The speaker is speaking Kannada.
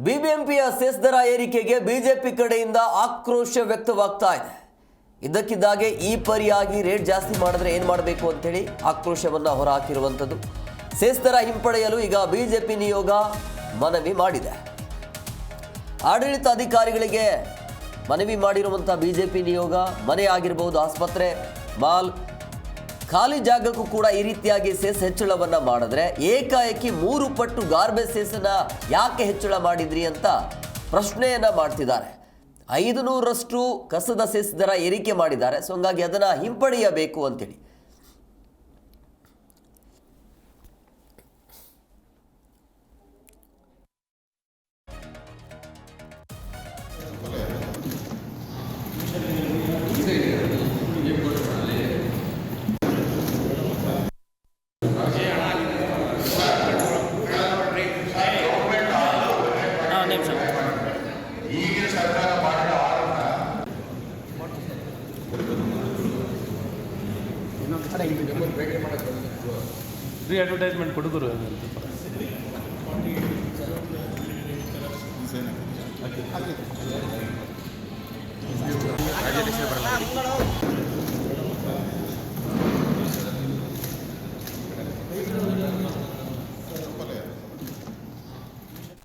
ಬಿಬಿಎಂಪಿಯ ಸೆಸ್ ದರ ಏರಿಕೆಗೆ ಬಿಜೆಪಿ ಕಡೆಯಿಂದ ಆಕ್ರೋಶ ವ್ಯಕ್ತವಾಗ್ತಾ ಇದೆ. ಇದಕ್ಕಿದ್ದಾಗೆ ಈ ಪರಿಯಾಗಿ ರೇಟ್ ಜಾಸ್ತಿ ಮಾಡಿದ್ರೆ ಏನು ಮಾಡಬೇಕು ಅಂತೇಳಿ ಆಕ್ರೋಶವನ್ನು ಹೊರಹಾಕಿರುವಂಥದ್ದು. ಸೆಸ್ ದರ ಹಿಂಪಡೆಯಲು ಈಗ ಬಿಜೆಪಿ ನಿಯೋಗ ಮನವಿ ಮಾಡಿದೆ. ಆಡಳಿತ ಅಧಿಕಾರಿಗಳಿಗೆ ಮನವಿ ಮಾಡಿರುವಂಥ ಬಿಜೆಪಿ ನಿಯೋಗ ಮನೆ ಆಗಿರಬಹುದು, ಆಸ್ಪತ್ರೆ, ಮಾಲ್, ಖಾಲಿ ಜಾಗಕ್ಕೂ ಕೂಡ ಈ ರೀತಿಯಾಗಿ ಸೆಸ್ ಹೆಚ್ಚಳವನ್ನು ಮಾಡಿದ್ರೆ ಏಕಾಏಕಿ 3 ಪಟ್ಟು ಗಾರ್ಬೇಜ್ ಸೆಸ್ಸನ್ನು ಯಾಕೆ ಹೆಚ್ಚಳ ಮಾಡಿದ್ರಿ ಅಂತ ಪ್ರಶ್ನೆಯನ್ನು ಮಾಡ್ತಿದ್ದಾರೆ. 500ರಷ್ಟು ಕಸದ ಸೆಸ್ ದರ ಏರಿಕೆ ಮಾಡಿದ್ದಾರೆ. ಸೊ ಹಂಗಾಗಿ ಅದನ್ನು ಹಿಂಪಡೆಯಬೇಕು ಅಂತೇಳಿ. ಈಗಿನ ಸರ್ಕಾರ ಮಾಡಿದ ಫ್ರೀ ಅಡ್ವರ್ಟೈಸ್ಮೆಂಟ್ ಕೊಡುಗರು ರಾಜ್ಯಾಧ್ಯಕ್ಷರು ಬರಲ್ಲ.